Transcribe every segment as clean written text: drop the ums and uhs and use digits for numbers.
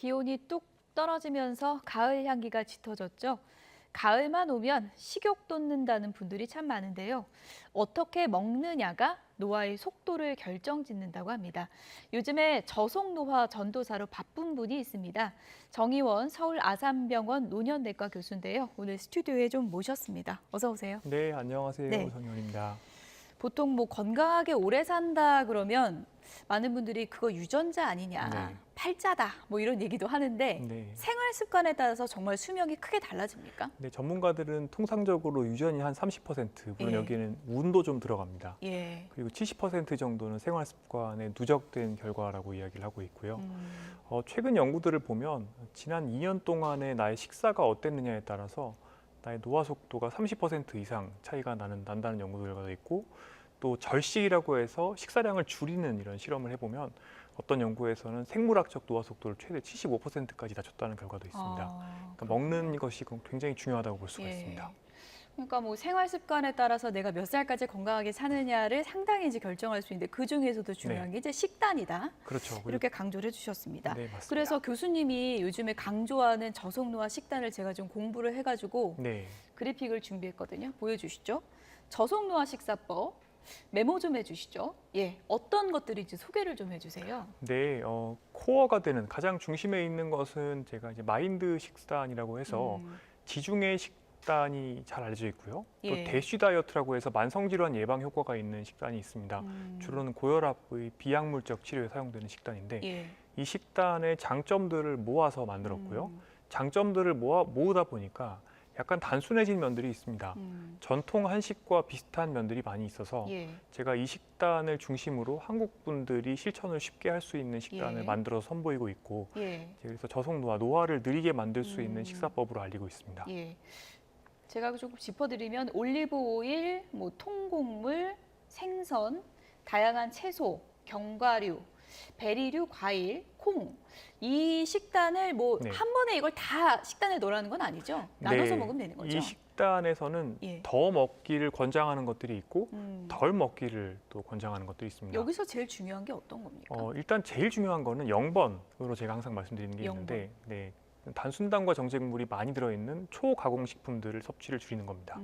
기온이 뚝 떨어지면서 가을 향기가 짙어졌죠. 가을만 오면 식욕 돋는다는 분들이 참 많은데요. 어떻게 먹느냐가 노화의 속도를 결정짓는다고 합니다. 요즘에 저속노화 전도사로 바쁜 분이 있습니다. 정의원 서울 아산병원 노년내과 교수인데요. 오늘 스튜디오에 좀 모셨습니다. 어서 오세요. 네, 안녕하세요. 네. 정의원입니다. 보통 건강하게 오래 산다 그러면 많은 분들이 그거 유전자 아니냐, 네. 팔자다 이런 얘기도 하는데 네. 생활 습관에 따라서 정말 수명이 크게 달라집니까? 네, 전문가들은 통상적으로 유전이 한 30%, 물론 예. 여기에는 운도 좀 들어갑니다. 예. 그리고 70% 정도는 생활 습관에 누적된 결과라고 이야기를 하고 있고요. 최근 연구들을 보면 지난 2년 동안의 나의 식사가 어땠느냐에 따라서 나의 노화 속도가 30% 이상 차이가 난다는 연구 결과도 있고, 또 절식이라고 해서 식사량을 줄이는 이런 실험을 해보면 어떤 연구에서는 생물학적 노화 속도를 최대 75%까지 낮췄다는 결과도 있습니다. 그러니까 먹는 것이 굉장히 중요하다고 볼 수가 있습니다. 그러니까 생활 습관에 따라서 내가 몇 살까지 건강하게 사느냐를 상당히 이제 결정할 수 있는데 그 중에서도 중요한 게 이제 식단이다. 그렇죠. 이렇게 강조를 해주셨습니다. 네, 맞습니다. 그래서 교수님이 요즘에 강조하는 저속노화 식단을 제가 좀 공부를 해가지고 네. 그래픽을 준비했거든요. 보여주시죠. 저속노화 식사법. 메모 좀 해주시죠. 예, 어떤 것들인지 소개를 좀 해주세요. 네, 코어가 되는 가장 중심에 있는 것은 제가 이제 마인드 식단이라고 해서 지중해 식단이 잘 알려져 있고요. 또 예. 대쉬 다이어트라고 해서 만성질환 예방 효과가 있는 식단이 있습니다. 주로는 고혈압의 비약물적 치료에 사용되는 식단인데 예. 이 식단의 장점들을 모아서 만들었고요. 장점들을 모으다 보니까 약간 단순해진 면들이 있습니다. 전통 한식과 비슷한 면들이 많이 있어서 예. 제가 이 식단을 중심으로 한국 분들이 실천을 쉽게 할 수 있는 식단을 예. 만들어서 선보이고 있고, 예. 그래서 저속노화, 노화를 느리게 만들 수 있는 식사법으로 알리고 있습니다. 예. 제가 조금 짚어드리면 올리브 오일, 통곡물, 생선, 다양한 채소, 견과류, 베리류, 과일, 콩. 이 식단을 네. 한 번에 이걸 다 식단에 넣으라는 건 아니죠? 나눠서 네, 먹으면 되는 거죠? 이 식단에서는 예. 더 먹기를 권장하는 것들이 있고 덜 먹기를 또 권장하는 것들이 있습니다. 여기서 제일 중요한 게 어떤 겁니까? 일단 제일 중요한 거는 0번으로 제가 항상 말씀드리는 게 있는데, 네, 단순당과 정제국물이 많이 들어있는 초가공식품들을 섭취를 줄이는 겁니다.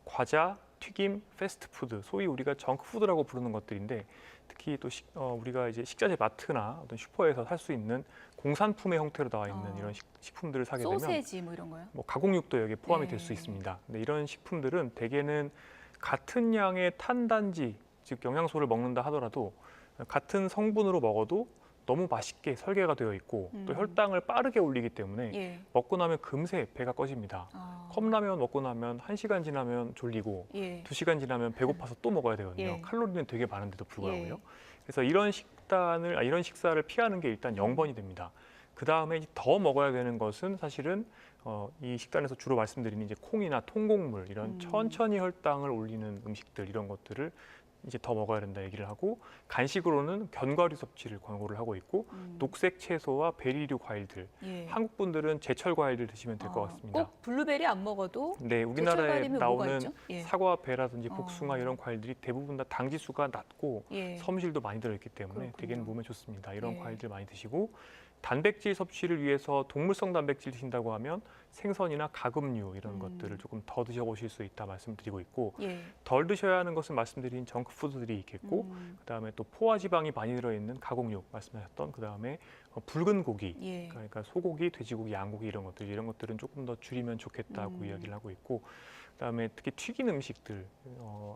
과자, 튀김, 패스트푸드, 소위 우리가 정크푸드라고 부르는 것들인데, 특히 또 우리가 이제 식자재 마트나 어떤 슈퍼에서 살 수 있는 공산품의 형태로 나와 있는 이런 식품들을 사게 되면 소세지 이런 거요? 가공육도 여기에 포함이 될 네. 수 있습니다. 근데 이런 식품들은 대개는 같은 양의 탄단지, 즉 영양소를 먹는다 하더라도 같은 성분으로 먹어도 너무 맛있게 설계가 되어 있고 또 혈당을 빠르게 올리기 때문에 예. 먹고 나면 금세 배가 꺼집니다. 컵라면 먹고 나면 1시간 지나면 졸리고 예. 2시간 지나면 배고파서 또 먹어야 되거든요. 예. 칼로리는 되게 많은데도 불구하고요. 예. 그래서 이런 식사를 피하는 게 일단 0번이 됩니다. 그 다음에 더 먹어야 되는 것은 사실은 이 식단에서 주로 말씀드리는 이제 콩이나 통곡물, 이런 천천히 혈당을 올리는 음식들, 이런 것들을 이제 더 먹어야 된다 얘기를 하고, 간식으로는 견과류 섭취를 권고를 하고 있고, 녹색 채소와 베리류 과일들, 예. 한국 분들은 제철 과일들 드시면 될 것 같습니다. 꼭 블루베리 안 먹어도 네, 제철 우리나라에 과일이면 뭐가 나오는 있죠? 예. 사과, 배라든지 복숭아 이런 과일들이 대부분 다 당지수가 낮고 예. 섬유질도 많이 들어있기 때문에 그렇군요. 대개는 몸에 좋습니다. 이런 예. 과일들 많이 드시고, 단백질 섭취를 위해서 동물성 단백질 드신다고 하면 생선이나 가금류 이런 것들을 조금 더 드셔보실 수 있다 말씀드리고 있고, 예. 덜 드셔야 하는 것은 말씀드린 정크푸드들이 있겠고, 그다음에 또 포화지방이 많이 들어있는 가공육 말씀하셨던, 그다음에 붉은 고기, 예. 그러니까 소고기, 돼지고기, 양고기 이런 것들은 조금 더 줄이면 좋겠다고 이야기를 하고 있고, 그다음에 특히 튀긴 음식들,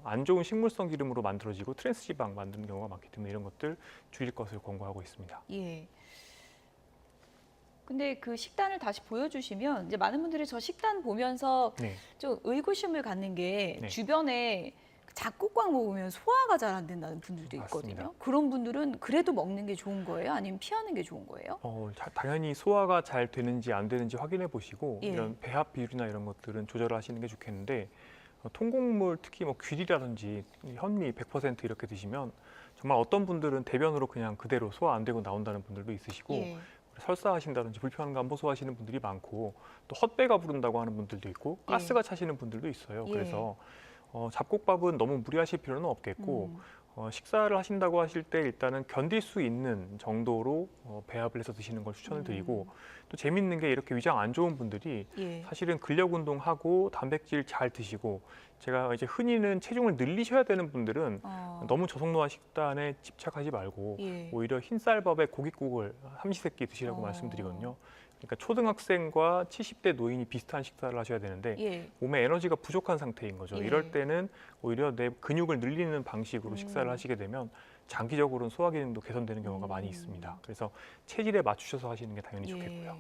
안 좋은 식물성 기름으로 만들어지고 트랜스지방 만드는 경우가 많기 때문에 이런 것들 줄일 것을 권고하고 있습니다. 예. 근데 그 식단을 다시 보여주시면 이제 많은 분들이 저 식단 보면서 네. 좀 의구심을 갖는 게 네. 주변에 잡곡 광고 보면 소화가 잘 안 된다는 분들도 있거든요. 맞습니다. 그런 분들은 그래도 먹는 게 좋은 거예요? 아니면 피하는 게 좋은 거예요? 당연히 소화가 잘 되는지 안 되는지 확인해 보시고, 예. 이런 배합 비율이나 이런 것들은 조절하시는 게 좋겠는데, 통곡물 특히 귀리라든지 현미 100% 이렇게 드시면 정말 어떤 분들은 대변으로 그냥 그대로 소화 안 되고 나온다는 분들도 있으시고, 예. 설사하신다든지 불편한 거 호소하시는 분들이 많고, 또 헛배가 부른다고 하는 분들도 있고, 가스가 차시는 분들도 있어요. 예. 그래서 잡곡밥은 너무 무리하실 필요는 없겠고, 식사를 하신다고 하실 때 일단은 견딜 수 있는 정도로 배합을 해서 드시는 걸 추천을 드리고 또 재밌는 게 이렇게 위장 안 좋은 분들이 예. 사실은 근력 운동하고 단백질 잘 드시고 제가 이제 흔히는 체중을 늘리셔야 되는 분들은 너무 저속노화 식단에 집착하지 말고 예. 오히려 흰쌀밥에 고깃국을 삼시세끼 드시라고 말씀드리거든요. 그러니까 초등학생과 70대 노인이 비슷한 식사를 하셔야 되는데 예. 몸에 에너지가 부족한 상태인 거죠. 예. 이럴 때는 오히려 내 근육을 늘리는 방식으로 식사를 하시게 되면 장기적으로는 소화 기능도 개선되는 경우가 많이 있습니다. 그래서 체질에 맞추셔서 하시는 게 당연히 좋겠고요.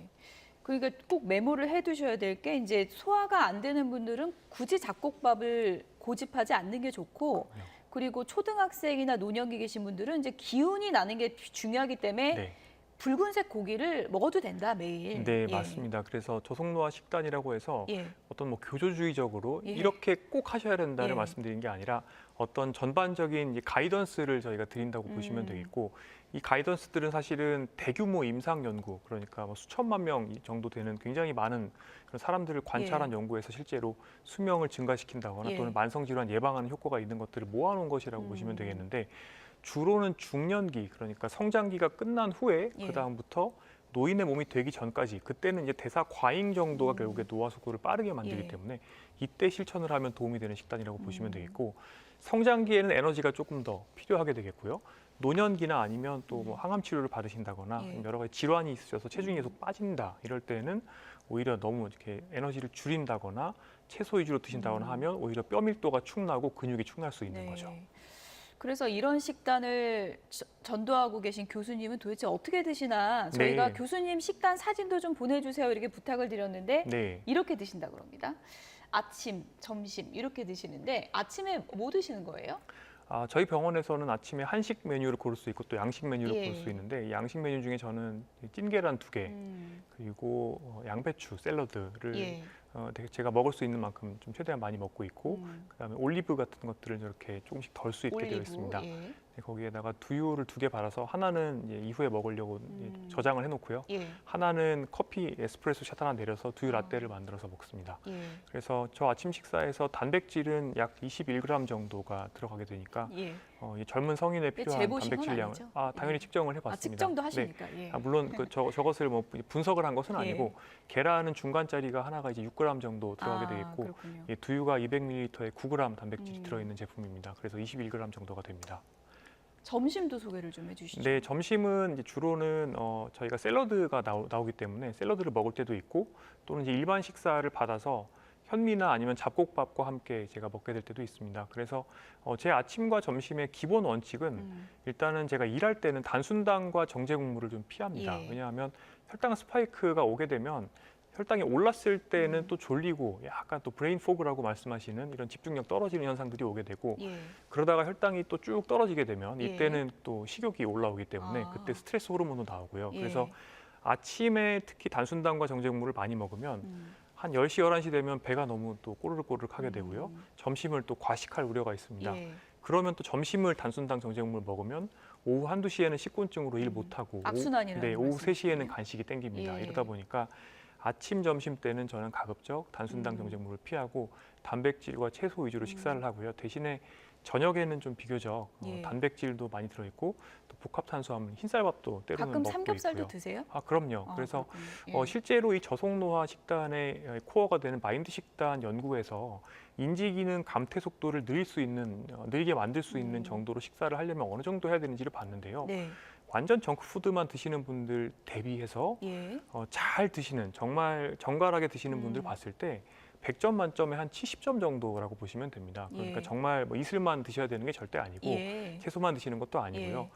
그러니까 꼭 메모를 해두셔야 될 게 이제 소화가 안 되는 분들은 굳이 잡곡밥을 고집하지 않는 게 좋고 그리고 초등학생이나 노년기 계신 분들은 이제 기운이 나는 게 중요하기 때문에 네. 붉은색 고기를 먹어도 된다 매일. 네, 예. 맞습니다. 그래서 저속노화 식단이라고 해서 예. 어떤 뭐 교조주의적으로 예. 이렇게 꼭 하셔야 된다를 예. 말씀드리는 게 아니라 어떤 전반적인 이제 가이던스를 저희가 드린다고 보시면 되겠고 이 가이던스들은 사실은 대규모 임상 연구 그러니까 뭐 수천만 명 정도 되는 굉장히 많은 그런 사람들을 관찰한 연구에서 실제로 수명을 증가시킨다거나 예. 또는 만성 질환 예방하는 효과가 있는 것들을 모아놓은 것이라고 보시면 되겠는데 주로는 중년기 그러니까 성장기가 끝난 후에 예. 그 다음부터 노인의 몸이 되기 전까지 그때는 이제 대사 과잉 정도가 결국에 노화 속도를 빠르게 만들기 예. 때문에 이때 실천을 하면 도움이 되는 식단이라고 보시면 되겠고 성장기에는 에너지가 조금 더 필요하게 되겠고요. 노년기나 아니면 또 뭐 항암 치료를 받으신다거나 예. 여러 가지 질환이 있으셔서 체중이 계속 빠진다 이럴 때는 오히려 너무 이렇게 에너지를 줄인다거나 채소 위주로 드신다거나 하면 오히려 뼈 밀도가 축 나고 근육이 축 날 수 있는 거죠. 그래서 이런 식단을 전도하고 계신 교수님은 도대체 어떻게 드시나 저희가 네. 교수님 식단 사진도 좀 보내주세요 이렇게 부탁을 드렸는데 네. 이렇게 드신다 그럽니다. 아침, 점심 이렇게 드시는데 아침에 뭐 드시는 거예요? 저희 병원에서는 아침에 한식 메뉴를 고를 수 있고 또 양식 메뉴를 예. 고를 수 있는데 이 양식 메뉴 중에 저는 찐계란 2개 그리고 양배추 샐러드를 예. 제가 먹을 수 있는 만큼 좀 최대한 많이 먹고 있고 그다음에 올리브 같은 것들을 이렇게 조금씩 덜 수 있게 되어 있습니다. 예. 거기에다가 두유를 2개 발라서 하나는 이제 이후에 먹으려고 이제 저장을 해놓고요. 예. 하나는 커피 에스프레소 샷 하나 내려서 두유 라떼를 만들어서 먹습니다. 예. 그래서 저 아침 식사에서 단백질은 약 21g 정도가 들어가게 되니까 예. 이 젊은 성인에 필요한 재보신 건 단백질량을 아니죠? 당연히 예. 측정을 해봤습니다. 측정도 하시니까. 예. 물론 저것을 뭐 분석을 한 것은 예. 아니고 계란은 중간짜리가 하나가 이제 6g 정도 들어가게 되겠고 그렇군요. 두유가 200ml에 9g 단백질이 들어있는 제품입니다. 그래서 21g 정도가 됩니다. 점심도 소개를 좀 해주시죠. 네, 점심은 이제 주로는 저희가 샐러드가 나오기 때문에 샐러드를 먹을 때도 있고 또는 이제 일반 식사를 받아서 현미나 아니면 잡곡밥과 함께 제가 먹게 될 때도 있습니다. 그래서 제 아침과 점심의 기본 원칙은 일단은 제가 일할 때는 단순당과 정제 곡물을 좀 피합니다. 예. 왜냐하면 혈당 스파이크가 오게 되면 혈당이 올랐을 때는 또 졸리고 약간 또 브레인 포그라고 말씀하시는 이런 집중력 떨어지는 현상들이 오게 되고 예. 그러다가 혈당이 또 쭉 떨어지게 되면 예. 이때는 또 식욕이 올라오기 때문에 그때 스트레스 호르몬도 나오고요. 예. 그래서 아침에 특히 단순당과 정제곡물을 많이 먹으면 한 10시, 11시 되면 배가 너무 또 꼬르륵꼬르륵 하게 되고요. 점심을 또 과식할 우려가 있습니다. 예. 그러면 또 점심을 단순당 정제곡물 먹으면 오후 1~2시에는 식곤증으로 일 못하고 악순환이라는 네, 오후 3시에는 말씀이시네요. 간식이 땡깁니다. 예. 이러다 보니까 아침, 점심 때는 저는 가급적 단순당 정제물을 피하고 단백질과 채소 위주로 식사를 하고요. 대신에 저녁에는 좀 비교적 예. 단백질도 많이 들어있고 또 복합탄수화물, 흰쌀밥도 때로는 가끔 먹고 삼겹살도 있고요. 드세요? 그럼요. 그래서 그렇군요. 예. 실제로 이 저속노화 식단의 코어가 되는 마인드 식단 연구에서 인지 기능 감퇴 속도를 느리게 만들 수 있는 정도로 식사를 하려면 어느 정도 해야 되는지를 봤는데요. 네. 완전 정크푸드만 드시는 분들 대비해서 예. 잘 드시는 정말 정갈하게 드시는 분들 봤을 때 100점 만점에 한 70점 정도라고 보시면 됩니다. 그러니까 예. 정말 뭐 이슬만 드셔야 되는 게 절대 아니고 예. 채소만 드시는 것도 아니고요.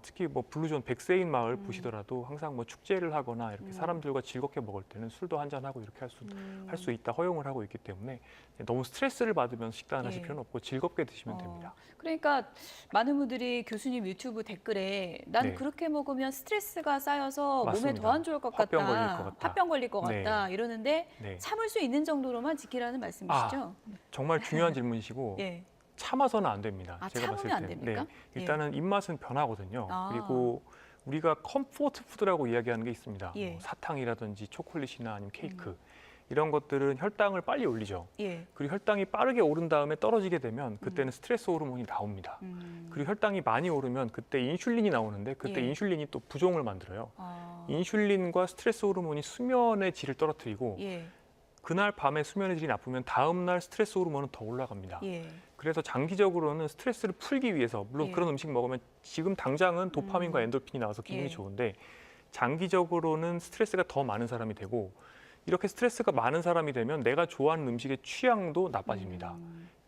특히 뭐 블루존 백세인 마을 보시더라도 항상 뭐 축제를 하거나 이렇게 사람들과 즐겁게 먹을 때는 술도 한잔 하고 이렇게 할 수 있다 허용을 하고 있기 때문에 너무 스트레스를 받으면서 식단하실 예. 필요는 없고 즐겁게 드시면 됩니다. 그러니까 많은 분들이 교수님 유튜브 댓글에 난 네. 그렇게 먹으면 스트레스가 쌓여서 몸에 맞습니다. 더 안 좋을 것 화병 같다. 걸릴 것 같다. 화병 걸릴 것 네. 같다. 이러는데 네. 참을 수 있는 정도로만 지키라는 말씀이시죠? 정말 중요한 질문이시고 예. 참아서는 안 됩니다. 제가 참으면 봤을 안 때. 됩니까? 일단은 입맛은 변하거든요. 아. 그리고 우리가 컴포트 푸드라고 이야기하는 게 있습니다. 예. 뭐 사탕이라든지 초콜릿이나 아니면 케이크. 이런 것들은 혈당을 빨리 올리죠. 예. 그리고 혈당이 빠르게 오른 다음에 떨어지게 되면 그때는 스트레스 호르몬이 나옵니다. 그리고 혈당이 많이 오르면 그때 인슐린이 나오는데 그때 예. 인슐린이 또 부종을 만들어요. 아. 인슐린과 스트레스 호르몬이 수면의 질을 떨어뜨리고 예. 그날 밤에 수면의 질이 나쁘면 다음 날 스트레스 호르몬은 더 올라갑니다. 예. 그래서 장기적으로는 스트레스를 풀기 위해서 물론 예. 그런 음식 먹으면 지금 당장은 도파민과 엔돌핀이 나와서 기분이 예. 좋은데 장기적으로는 스트레스가 더 많은 사람이 되고 이렇게 스트레스가 많은 사람이 되면 내가 좋아하는 음식의 취향도 나빠집니다.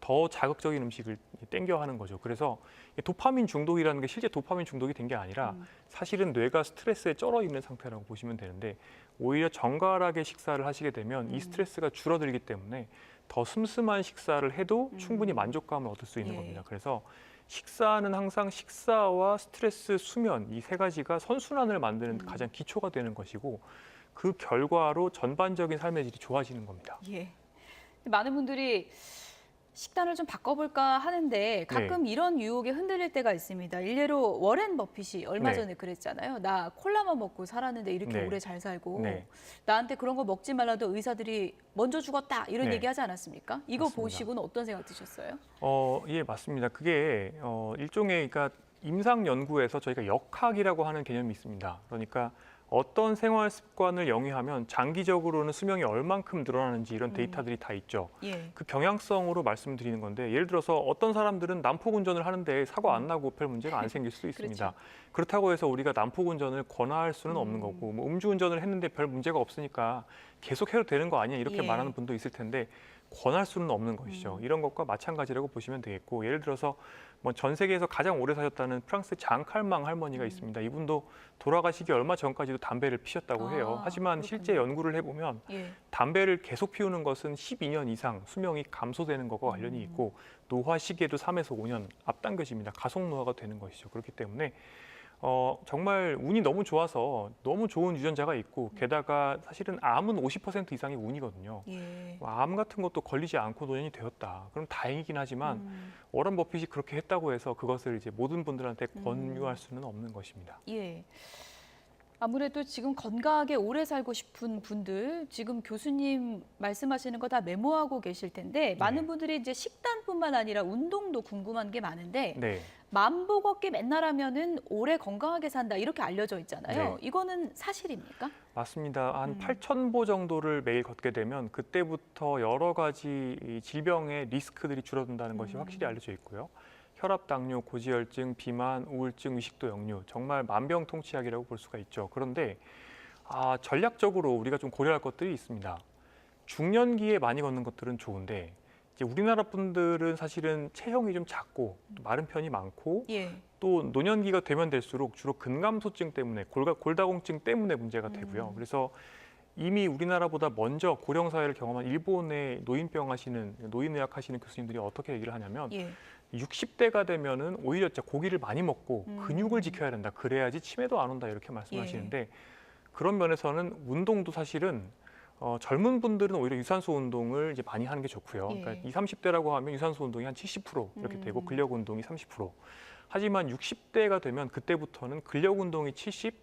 더 자극적인 음식을 땡겨 하는 거죠. 그래서 도파민 중독이라는 게 실제 도파민 중독이 된 게 아니라 사실은 뇌가 스트레스에 쩔어 있는 상태라고 보시면 되는데 오히려 정갈하게 식사를 하시게 되면 이 스트레스가 줄어들기 때문에 더 슴슴한 식사를 해도 충분히 만족감을 얻을 수 있는 예. 겁니다. 그래서 식사는 항상 식사와 스트레스, 수면 이 세 가지가 선순환을 만드는 가장 기초가 되는 것이고 그 결과로 전반적인 삶의 질이 좋아지는 겁니다. 예. 많은 분들이 식단을 좀 바꿔볼까 하는데 가끔 이런 유혹에 흔들릴 때가 있습니다. 일례로 워렌 버핏이 얼마 네. 전에 그랬잖아요. 나 콜라만 먹고 살았는데 이렇게 네. 오래 잘 살고 네. 나한테 그런 거 먹지 말라도 의사들이 먼저 죽었다 이런 네. 얘기하지 않았습니까? 이거 맞습니다. 보시고는 어떤 생각 드셨어요? 예, 맞습니다. 그게 일종의 그러니까 임상 연구에서 저희가 역학이라고 하는 개념이 있습니다. 그러니까 어떤 생활 습관을 영위하면 장기적으로는 수명이 얼만큼 늘어나는지 이런 데이터들이 다 있죠. 예. 그 경향성으로 말씀드리는 건데 예를 들어서 어떤 사람들은 난폭 운전을 하는데 사고 안 나고 별 문제가 안 생길 수도 있습니다. 그렇죠. 그렇다고 해서 우리가 난폭 운전을 권할 수는 없는 거고 뭐 음주 운전을 했는데 별 문제가 없으니까 계속 해도 되는 거 아니야 이렇게 예. 말하는 분도 있을 텐데 권할 수는 없는 것이죠. 이런 것과 마찬가지라고 보시면 되겠고 예를 들어서 뭐 전 세계에서 가장 오래 사셨다는 프랑스 장칼망 할머니가 있습니다. 이분도 돌아가시기 얼마 전까지도 담배를 피셨다고 해요. 하지만 그렇군요. 실제 연구를 해보면 예. 담배를 계속 피우는 것은 12년 이상 수명이 감소되는 것과 관련이 있고 노화 시기에도 3에서 5년 앞당겨집니다. 가속 노화가 되는 것이죠. 그렇기 때문에 정말 운이 너무 좋아서 너무 좋은 유전자가 있고 게다가 사실은 암은 50% 이상이 운이거든요. 예. 암 같은 것도 걸리지 않고 노년이 되었다. 그럼 다행이긴 하지만 워런 버핏이 그렇게 했다고 해서 그것을 이제 모든 분들한테 권유할 수는 없는 것입니다. 예. 아무래도 지금 건강하게 오래 살고 싶은 분들, 지금 교수님 말씀하시는 거 다 메모하고 계실 텐데 많은 분들이 이제 식단뿐만 아니라 운동도 궁금한 게 많은데 네. 만보 걷기 맨날 하면은 오래 건강하게 산다 이렇게 알려져 있잖아요. 네. 이거는 사실입니까? 맞습니다. 한 8,000보 정도를 매일 걷게 되면 그때부터 여러 가지 이 질병의 리스크들이 줄어든다는 것이 확실히 알려져 있고요. 혈압, 당뇨, 고지혈증, 비만, 우울증, 위식도 역류 정말 만병통치약이라고 볼 수가 있죠. 그런데 전략적으로 우리가 좀 고려할 것들이 있습니다. 중년기에 많이 걷는 것들은 좋은데 이제 우리나라 분들은 사실은 체형이 좀 작고 또 마른 편이 많고 예. 또 노년기가 되면 될수록 주로 근감소증 때문에 골다공증 때문에 문제가 되고요. 그래서 이미 우리나라보다 먼저 고령 사회를 경험한 일본의 노인병 하시는 노인의학 하시는 교수님들이 어떻게 얘기를 하냐면 예. 60대가 되면은 오히려 진짜 고기를 많이 먹고 근육을 지켜야 된다. 그래야지 치매도 안 온다 이렇게 말씀하시는데 그런 면에서는 운동도 사실은 젊은 분들은 오히려 유산소 운동을 이제 많이 하는 게 좋고요. 예. 그러니까 20, 30대라고 하면 유산소 운동이 한 70% 이렇게 되고 근력 운동이 30%. 하지만 60대가 되면 그때부터는 근력 운동이 70,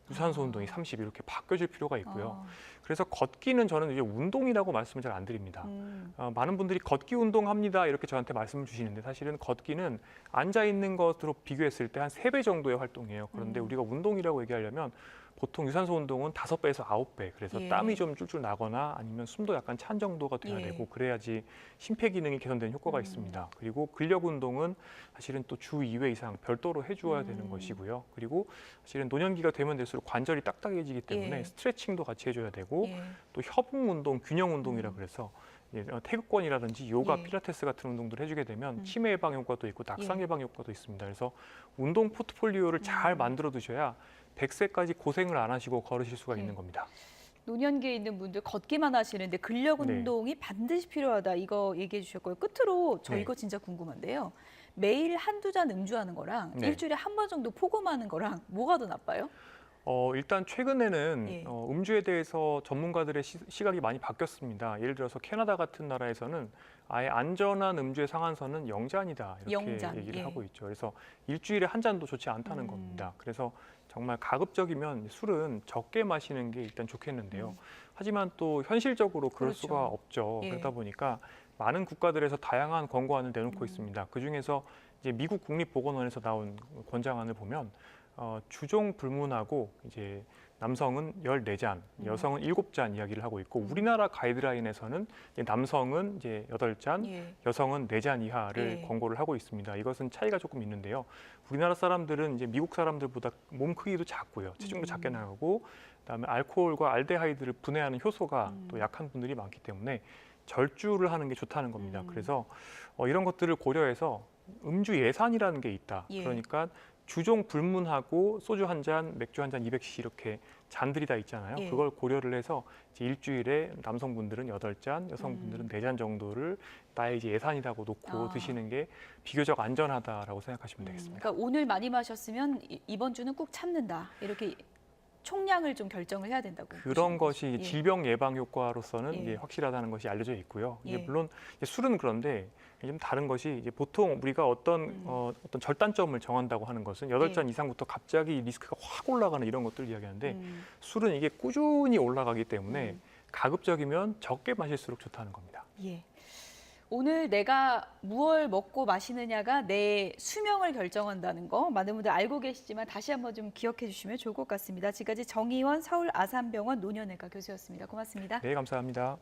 유산소 운동이 30 이렇게 바뀌어질 필요가 있고요. 그래서 걷기는 저는 이제 운동이라고 말씀을 잘 안 드립니다. 많은 분들이 걷기 운동합니다 이렇게 저한테 말씀을 주시는데 사실은 걷기는 앉아 있는 것으로 비교했을 때 한 3배 정도의 활동이에요. 그런데 우리가 운동이라고 얘기하려면 보통 유산소 운동은 5배에서 9배. 그래서 예. 땀이 좀 줄줄 나거나 아니면 숨도 약간 찬 정도가 돼야 예. 되고 그래야지 심폐 기능이 개선되는 효과가 있습니다. 그리고 근력 운동은 사실은 또 주 2회 이상 별도로 해주어야 되는 것이고요. 그리고 사실은 노년기가 되면 될수록 관절이 딱딱해지기 때문에 예. 스트레칭도 같이 해줘야 되고 예. 또 협응 운동, 균형 운동이라 그래서 태극권이라든지 요가, 예. 필라테스 같은 운동들을 해주게 되면 치매 예방 효과도 있고 낙상 예. 예방 효과도 있습니다. 그래서 운동 포트폴리오를 잘 만들어 두셔야 100세까지 고생을 안 하시고 걸으실 수가 예. 있는 겁니다. 노년기에 있는 분들 걷기만 하시는데 근력 운동이 반드시 필요하다 이거 얘기해 주셨고요. 끝으로 저 네. 이거 진짜 궁금한데요. 매일 한두 잔 음주하는 거랑 네. 일주일에 한 번 정도 폭음하는 거랑 뭐가 더 나빠요? 일단 최근에는 예. 음주에 대해서 전문가들의 시각이 많이 바뀌었습니다. 예를 들어서 캐나다 같은 나라에서는 아예 안전한 음주의 상한선은 0잔이다 이렇게 0잔, 얘기를 예. 하고 있죠. 그래서 일주일에 한 잔도 좋지 않다는 겁니다. 그래서 정말 가급적이면 술은 적게 마시는 게 일단 좋겠는데요. 하지만 또 현실적으로 그럴 그렇죠. 수가 없죠. 예. 그러다 보니까 많은 국가들에서 다양한 권고안을 내놓고 있습니다. 그 중에서 이제 미국 국립보건원에서 나온 권장안을 보면 주종 불문하고 이제 남성은 14잔, 여성은 7잔 이야기를 하고 있고 우리나라 가이드라인에서는 이제 남성은 이제 8잔, 예. 여성은 4잔 이하를 예. 권고를 하고 있습니다. 이것은 차이가 조금 있는데요. 우리나라 사람들은 이제 미국 사람들보다 몸 크기도 작고요. 체중도 작게 나가고 그다음에 알코올과 알데하이드를 분해하는 효소가 또 약한 분들이 많기 때문에 절주를 하는 게 좋다는 겁니다. 그래서 이런 것들을 고려해서 음주 예산이라는 게 있다. 예. 그러니까 주종 불문하고 소주 한 잔, 맥주 한 잔 200cc 이렇게 잔들이 다 있잖아요. 예. 그걸 고려를 해서 이제 일주일에 남성분들은 8잔, 여성분들은 4잔 정도를 나의 이제 예산이라고 놓고 드시는 게 비교적 안전하다라고 생각하시면 되겠습니다. 그러니까 오늘 많이 마셨으면 이번 주는 꾹 참는다. 이렇게 총량을 좀 결정을 해야 된다고. 그런 것이 예. 질병 예방 효과로서는 예. 이게 확실하다는 것이 알려져 있고요. 이제 예. 물론 이제 술은 그런데 좀 다른 것이 이제 보통 우리가 어떤 절단점을 정한다고 하는 것은 8잔 예. 이상부터 갑자기 리스크가 확 올라가는 이런 것들을 이야기하는데 술은 이게 꾸준히 올라가기 때문에 가급적이면 적게 마실수록 좋다는 겁니다. 예. 오늘 내가 무얼 먹고 마시느냐가 내 수명을 결정한다는 거 많은 분들 알고 계시지만 다시 한번 좀 기억해 주시면 좋을 것 같습니다. 지금까지 정의원 서울 아산병원 노년외과 교수였습니다. 고맙습니다. 네, 감사합니다.